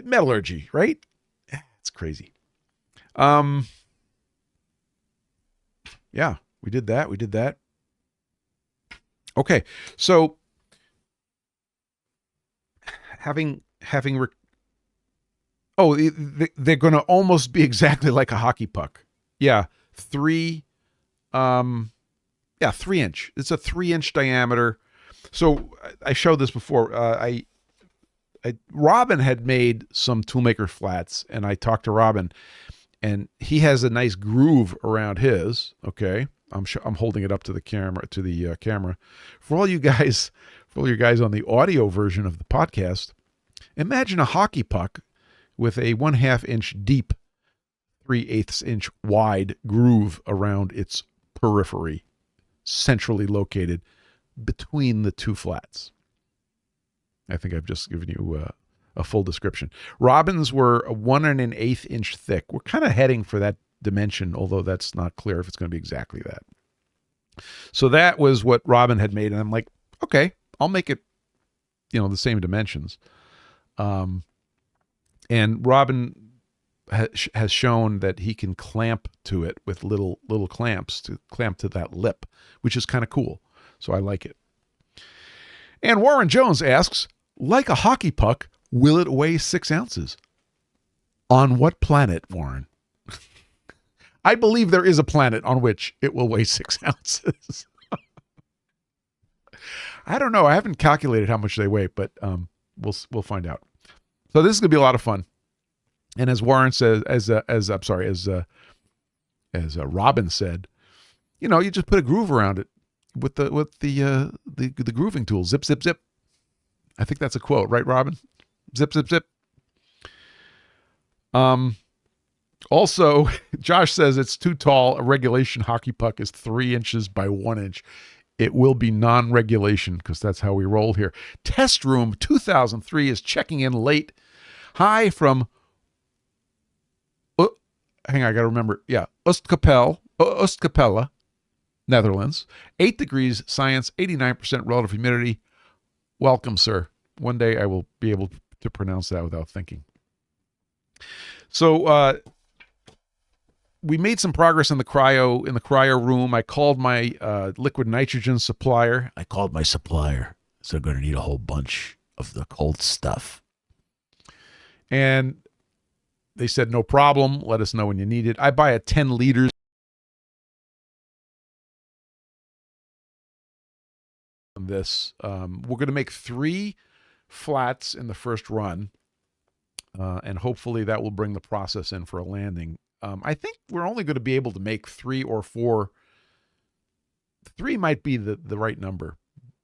S1: Metallurgy, right? It's crazy. Yeah, we did that. Okay, so they're going to almost be exactly like a hockey puck. Yeah, 3 inch. It's a 3-inch diameter. So I showed this before. Robin had made some Toolmaker flats, and I talked to Robin, and he has a nice groove around his. Okay, I'm holding it up to the camera. For all you guys on the audio version of the podcast, imagine a hockey puck with a 1/2 inch deep, 3/8 inch wide groove around its periphery, centrally located between the two flats. I think I've just given you a full description. Robins were 1 1/8 inch thick. We're kind of heading for that dimension, although that's not clear if it's going to be exactly that. So that was what Robin had made, and I'm like, okay, I'll make it, the same dimensions. And Robin, has shown that he can clamp to it with little clamps to clamp to that lip, which is kind of cool. So I like it. And Warren Jones asks, like a hockey puck, will it weigh 6 ounces? On what planet, Warren? I believe there is a planet on which it will weigh 6 ounces. I don't know. I haven't calculated how much they weigh, but we'll find out. So this is going to be a lot of fun. And as Warren says, as Robin said, you know, you just put a groove around it with the grooving tool. Zip, zip, zip. I think that's a quote, right, Robin? Zip, zip, zip. Also, Josh says it's too tall. A regulation hockey puck is 3 inches by 1 inch. It will be non-regulation because that's how we roll here. Test Room 2003 is checking in late. Hi from, hang on, I got to remember. Yeah, Oostkapelle, Netherlands. 8 degrees, science, 89% relative humidity. Welcome, sir. One day I will be able to pronounce that without thinking. So we made some progress in the cryo room. I called my liquid nitrogen supplier. I called my supplier. So they're going to need a whole bunch of the cold stuff. And they said, no problem. Let us know when you need it. I buy a 10 liters. This we're going to make 3 flats in the first run, and hopefully that will bring the process in for a landing. I think we're only going to be able to make 3 or 4. 3 might be the right number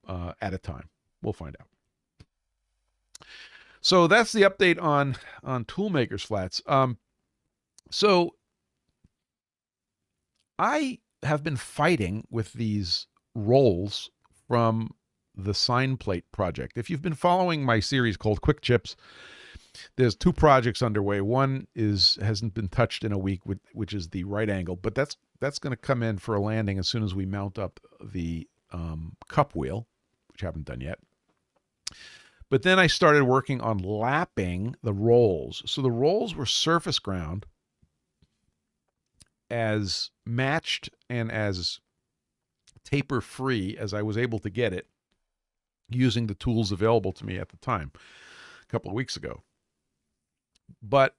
S1: at a time. We'll find out. So that's the update on Toolmakers flats. So I have been fighting with these rolls from the Sine Plate project. If you've been following my series called Quick Chips, there's 2 projects underway. One hasn't been touched in a week, which is the right angle, but that's going to come in for a landing as soon as we mount up the cup wheel, which I haven't done yet. But then I started working on lapping the rolls. So the rolls were surface ground as matched and as taper free as I was able to get it using the tools available to me at the time a couple of weeks ago. But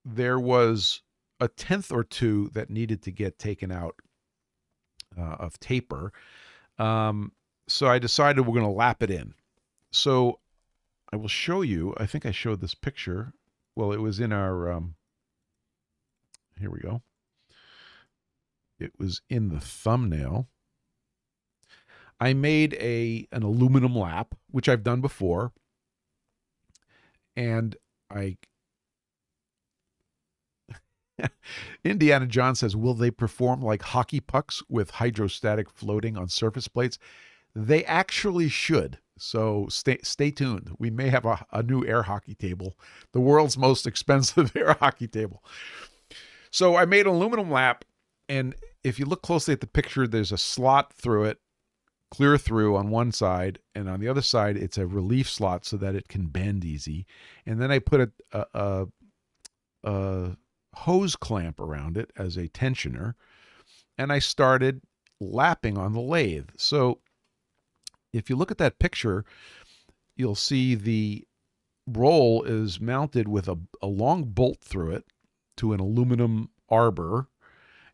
S1: there was a 1/10 or 2 that needed to get taken out of taper. So I decided we're going to lap it in. So I will show you. I think I showed this picture. Well, it was in our, here we go. It was in the thumbnail. I made an aluminum lap, which I've done before. And Indiana John says, will they perform like hockey pucks with hydrostatic floating on surface plates? They actually should. So stay tuned. We may have a new air hockey table, the world's most expensive air hockey table. So I made an aluminum lap, and if you look closely at the picture, there's a slot through it, clear through on one side, and on the other side, it's a relief slot so that it can bend easy. And then I put a hose clamp around it as a tensioner, and I started lapping on the lathe. So if you look at that picture, you'll see the roll is mounted with a long bolt through it to an aluminum arbor,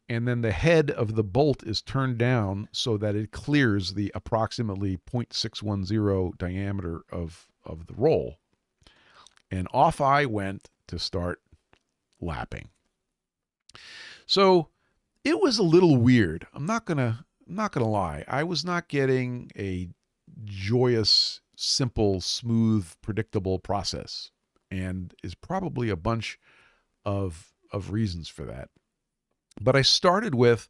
S1: and then the head of the bolt is turned down so that it clears the approximately 0.610 diameter of the roll. And off I went to start lapping. So it was a little weird. I'm not gonna lie. I was not getting a joyous, simple, smooth, predictable process, and is probably a bunch of reasons for that. But I started with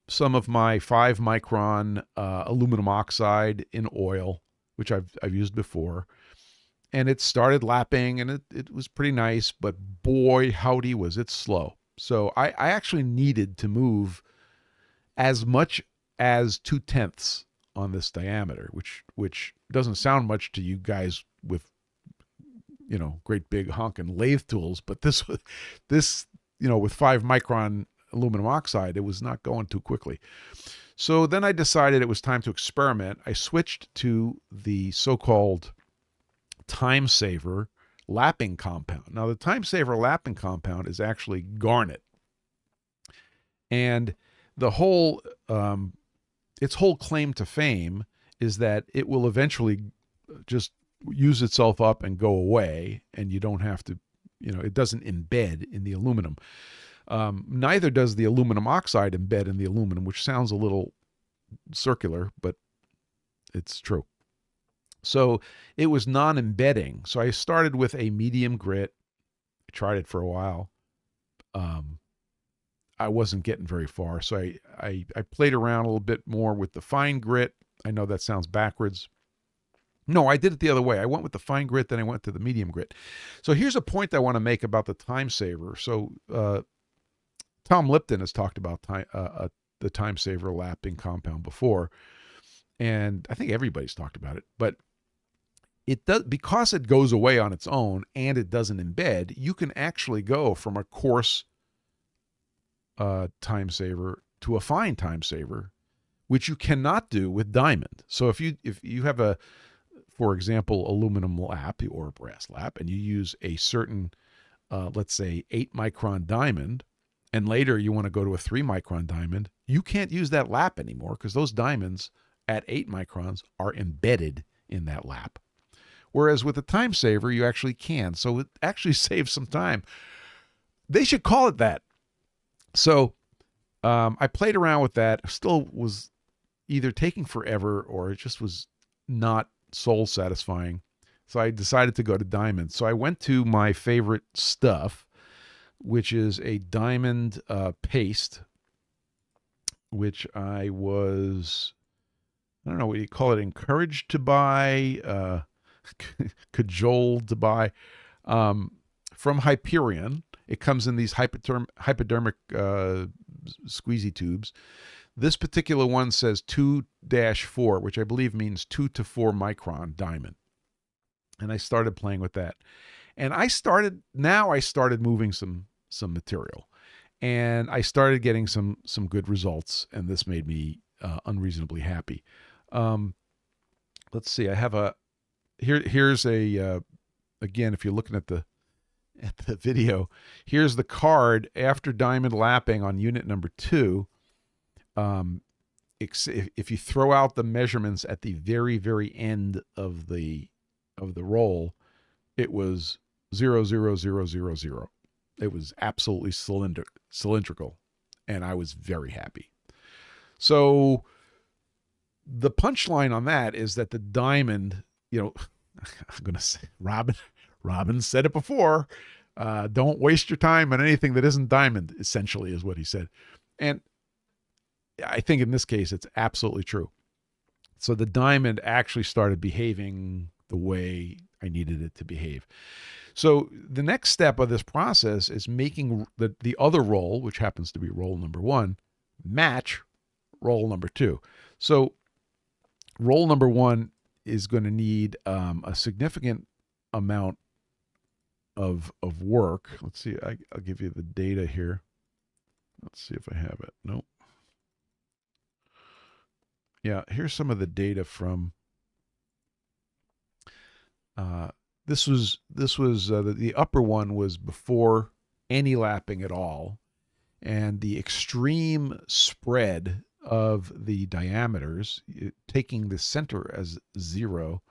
S1: some of my 5-micron aluminum oxide in oil, which I've used before, and it started lapping, and it was pretty nice, but boy, howdy, was it slow. So I actually needed to move as much as 2/10 on this diameter, which doesn't sound much to you guys with, great big honking lathe tools, but this with 5 micron aluminum oxide, it was not going too quickly. So then I decided it was time to experiment. I switched to the so-called time saver lapping compound. Now, the time saver lapping compound is actually garnet. And the whole, its whole claim to fame is that it will eventually just use itself up and go away, and you don't have to, it doesn't embed in the aluminum. Neither does the aluminum oxide embed in the aluminum, which sounds a little circular, but it's true. So it was non-embedding. So I started with a medium grit. I tried it for a while. I wasn't getting very far. So I played around a little bit more with the fine grit. I know that sounds backwards. No, I did it the other way. I went with the fine grit, then I went to the medium grit. So here's a point I want to make about the time saver. So Tom Lipton has talked about the time saver lapping compound before, and I think everybody's talked about it. But it does, because it goes away on its own and it doesn't embed. You can actually go from a coarse time saver to a fine time saver, which you cannot do with diamond. So if you have a, for example, aluminum lap or a brass lap, and you use a certain, let's say 8 micron diamond, and later you want to go to a 3 micron diamond, you can't use that lap anymore because those diamonds at 8 microns are embedded in that lap. Whereas with the time saver, you actually can. So it actually saves some time. They should call it that. So I played around with that. Still was either taking forever or it just was not soul satisfying. So I decided to go to diamond. So I went to my favorite stuff, which is a diamond paste, which I was, I don't know what you call it, encouraged to buy, cajoled to buy, from Hyperion. It comes in these hypodermic squeezy tubes. This particular one says 2-4, which I believe means 2 to 4 micron diamond. And I started playing with that. And I started moving some material. And I started getting some good results, and this made me unreasonably happy. Let's see, I have here's a, again, if you're looking at the video, here's the card after diamond lapping on unit number 2. If you throw out the measurements at the very, very end of the roll, it was 0.00000. It was absolutely cylindrical, and I was very happy. So the punchline on that is that the diamond, I'm going to say, Robin said it before, don't waste your time on anything that isn't diamond, essentially is what he said. And I think in this case, it's absolutely true. So the diamond actually started behaving the way I needed it to behave. So the next step of this process is making the other roll, which happens to be roll number 1, match roll number 2. So roll number 1 is going to need a significant amount of work. Let's see, I'll give you the data here. Let's see if I have it. Nope. Yeah, here's some of the data from this was the upper one was before any lapping at all, and the extreme spread of the diameters, taking the center as 0,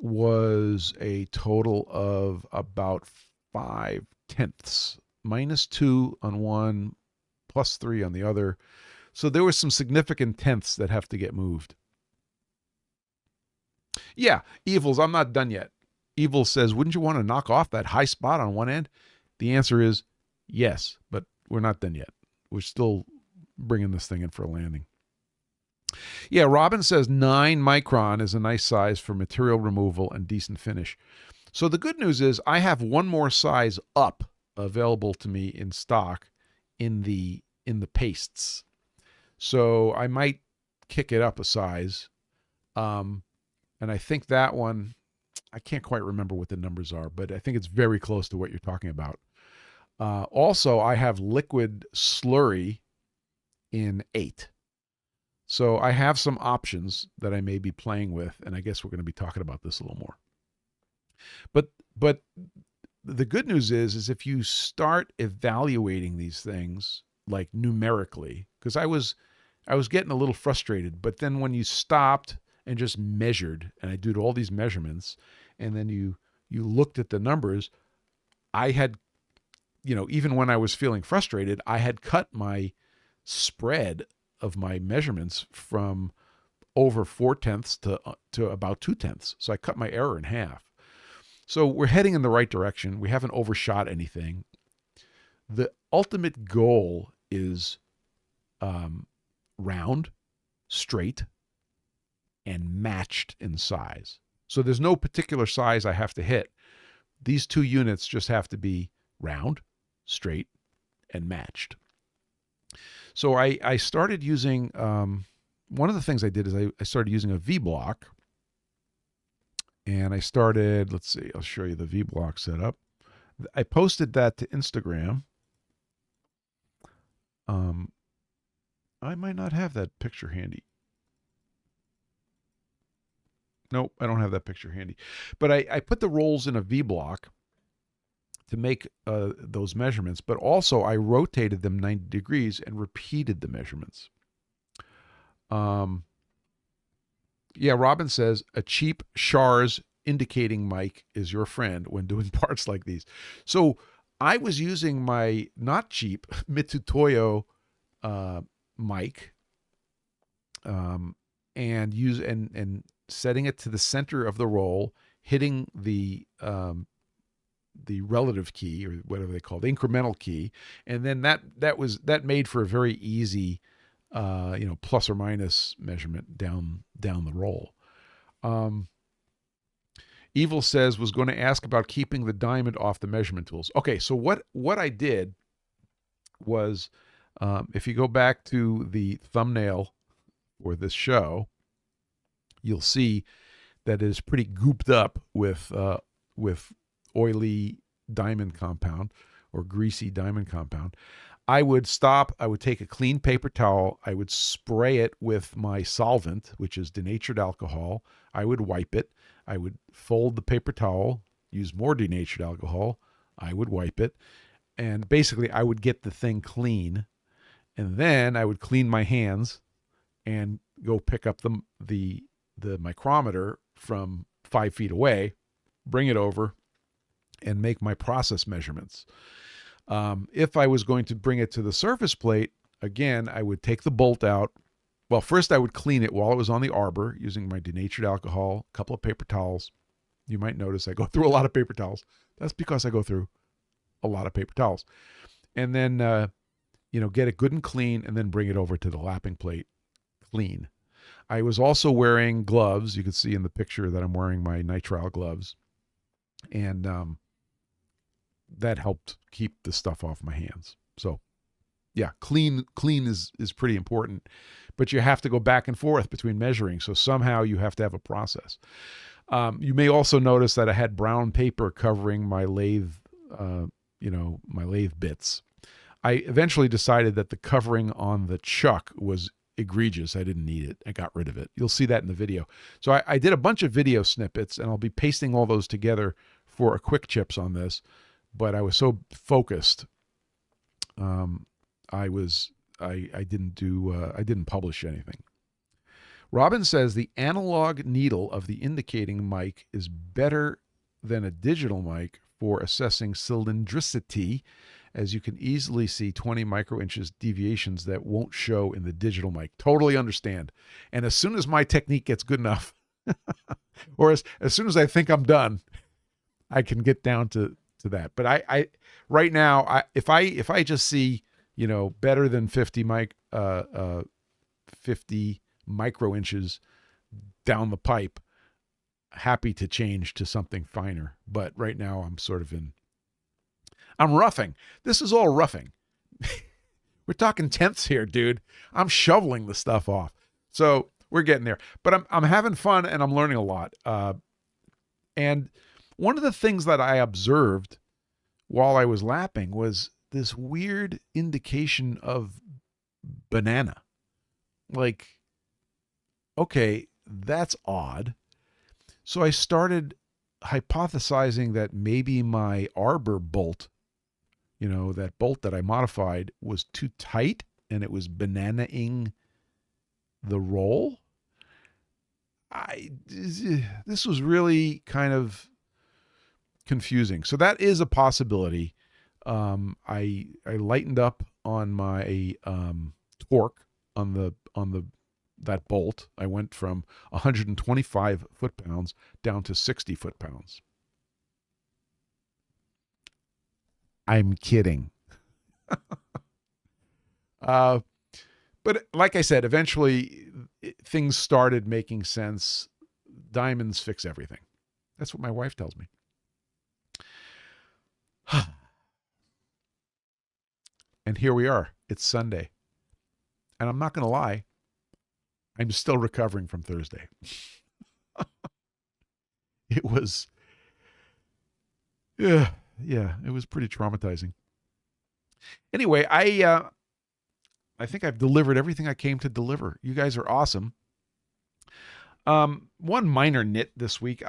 S1: was a total of about 5/10, -2 on one, +3 on the other. So there were some significant tenths that have to get moved. Yeah, Evils, I'm not done yet. Evil says, wouldn't you want to knock off that high spot on one end? The answer is yes, but we're not done yet. We're still bringing this thing in for a landing. Yeah, Robin says 9 micron is a nice size for material removal and decent finish. So the good news is I have one more size up available to me in stock in the pastes. So I might kick it up a size. And I think that one, I can't quite remember what the numbers are, but I think it's very close to what you're talking about. Also, I have liquid slurry in 8. So I have some options that I may be playing with, and I guess we're going to be talking about this a little more. But the good news is if you start evaluating these things like numerically, because I was getting a little frustrated, but then when you stopped and just measured, and I did all these measurements, and then you looked at the numbers, I had, even when I was feeling frustrated, I had cut my spread of my measurements from over 4/10 to about 2/10. So I cut my error in half. So we're heading in the right direction. We haven't overshot anything. The ultimate goal is round, straight, and matched in size. So there's no particular size I have to hit. These 2 units just have to be round, straight, and matched. So I started using, one of the things I did is I started using a V-block. And I started, let's see, I'll show you the V-block setup. I posted that to Instagram. I might not have that picture handy. Nope, I don't have that picture handy. But I put the rolls in a V-block to make those measurements, but also I rotated them 90 degrees and repeated the measurements. Yeah, Robin says, a cheap Schar's indicating mic is your friend when doing parts like these. So I was using my not cheap Mitutoyo mic and setting it to the center of the roll, hitting the relative key, or whatever they call the incremental key, and then that made for a very easy plus or minus measurement down the roll. Evil says, was going to ask about keeping the diamond off the measurement tools. Okay, so what I did was, if you go back to the thumbnail for this show, you'll see that it is pretty gooped up with oily diamond compound or greasy diamond compound. I would stop, I would take a clean paper towel, I would spray it with my solvent, which is denatured alcohol. I would wipe it. I would fold the paper towel, use more denatured alcohol. I would wipe it. And basically I would get the thing clean. And then I would clean my hands and go pick up the micrometer from 5 feet away, bring it over, and make my process measurements. If I was going to bring it to the surface plate, again, I would take the bolt out. Well, first I would clean it while it was on the arbor using my denatured alcohol, a couple of paper towels. You might notice I go through a lot of paper towels. That's because I go through a lot of paper towels. And then, get it good and clean, and then bring it over to the lapping plate clean. I was also wearing gloves. You can see in the picture that I'm wearing my nitrile gloves. And that helped keep the stuff off my hands. So yeah, clean is pretty important, but you have to go back and forth between measuring. So somehow you have to have a process. You may also notice that I had brown paper covering my lathe, my lathe bits. I eventually decided that the covering on the chuck was egregious. I didn't need it. I got rid of it. You'll see that in the video. So I did a bunch of video snippets, and I'll be pasting all those together for a quick chips on this. But I was so focused, I didn't publish anything. Robin says the analog needle of the indicating mic is better than a digital mic for assessing cylindricity, as you can easily see 20 microinches deviations that won't show in the digital mic. Totally understand. And as soon as my technique gets good enough, or as soon as I think I'm done, I can get down to that. But I right now, if I just see, better than 50 microinches down the pipe, happy to change to something finer. But right now I'm roughing. This is all roughing. We're talking tenths here, dude. I'm shoveling the stuff off. So we're getting there. But I'm having fun, and I'm learning a lot. And one of the things that I observed while I was lapping was this weird indication of banana. Like, okay, that's odd. So I started hypothesizing that maybe my arbor bolt, that bolt that I modified, was too tight and it was banana-ing the roll. This was really kind of confusing. So that is a possibility. I lightened up on my torque on that bolt. I went from 125 foot-pounds down to 60 foot-pounds. I'm kidding. But like I said, eventually things started making sense. Diamonds fix everything. That's what my wife tells me. And here we are. It's Sunday. And I'm not going to lie, I'm still recovering from Thursday. It was, it was pretty traumatizing. Anyway, I think I've delivered everything I came to deliver. You guys are awesome. One minor nit this week.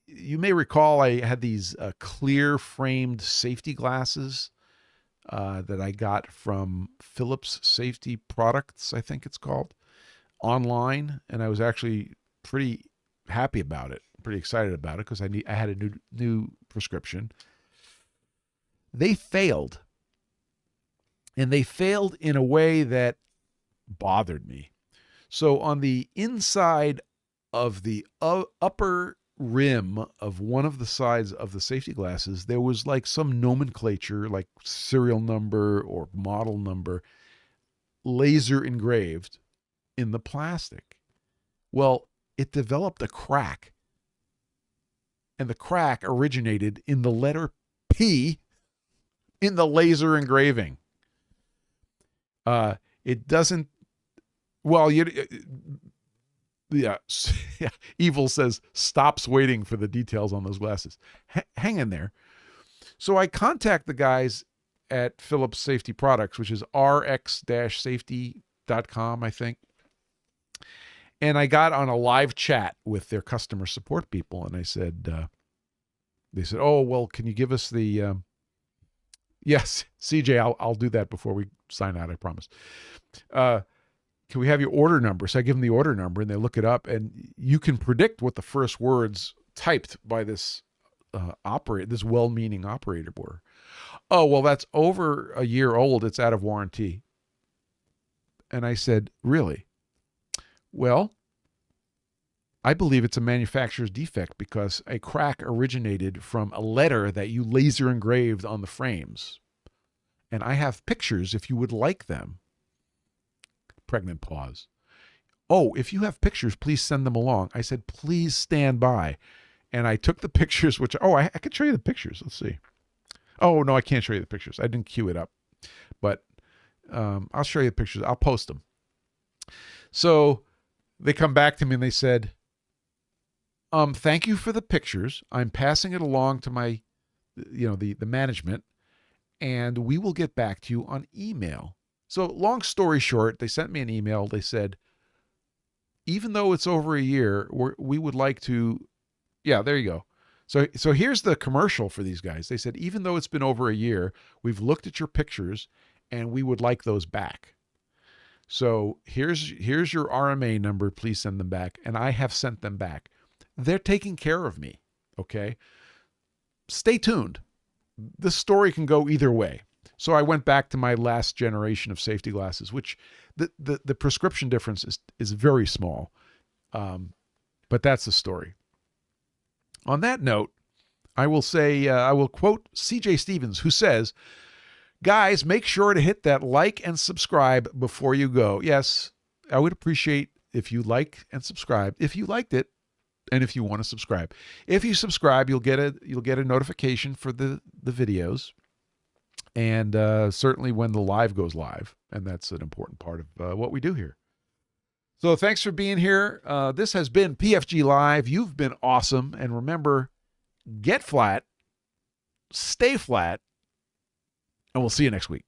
S1: You may recall I had these clear framed safety glasses that I got from Philips Safety Products, I think it's called, online. And I was actually pretty happy about it, pretty excited about it because I had a new prescription. They failed. And they failed in a way that bothered me. So on the inside of the upper rim of one of the sides of the safety glasses, there was like some nomenclature, like serial number or model number, laser engraved in the plastic. Well, it developed a crack. And the crack originated in the letter P in the laser engraving. It doesn't, well, Evil says, stops waiting for the details on those glasses. Hang in there. So I contact the guys at Philips Safety Products, which is rx-safety.com, I think. And I got on a live chat with their customer support people. And I said, they said, oh, well, can you give us the, yes, CJ, I'll do that before we sign out, I promise. Can we have your order number? So I give them the order number and they look it up, and you can predict what the first words typed by this this well-meaning operator were. Oh, well, that's over a year old. It's out of warranty. And I said, really? Well, I believe it's a manufacturer's defect because a crack originated from a letter that you laser engraved on the frames. And I have pictures if you would like them. Pregnant pause. Oh, if you have pictures, please send them along. I said, please stand by. And I took the pictures, I could show you the pictures. Let's see. Oh, no, I can't show you the pictures. I didn't queue it up. But I'll show you the pictures. I'll post them. So they come back to me and they said, thank you for the pictures. I'm passing it along to my, the management, and we will get back to you on email. So long story short, they sent me an email. They said, even though it's over a year, we would like to, yeah, there you go. So here's the commercial for these guys. They said, even though it's been over a year, we've looked at your pictures and we would like those back. So here's your RMA number. Please send them back. And I have sent them back. They're taking care of me. Okay. Stay tuned. This story can go either way. So I went back to my last generation of safety glasses, which the prescription difference is very small. But that's the story. On that note, I will say, I will quote CJ Stevens, who says, guys, make sure to hit that like and subscribe before you go. Yes, I would appreciate if you like and subscribe, if you liked it, and if you want to subscribe. If you subscribe, you'll get a notification for the videos. And certainly when the live goes live, and that's an important part of what we do here. So thanks for being here. This has been PFG Live. You've been awesome. And remember, get flat, stay flat, and we'll see you next week.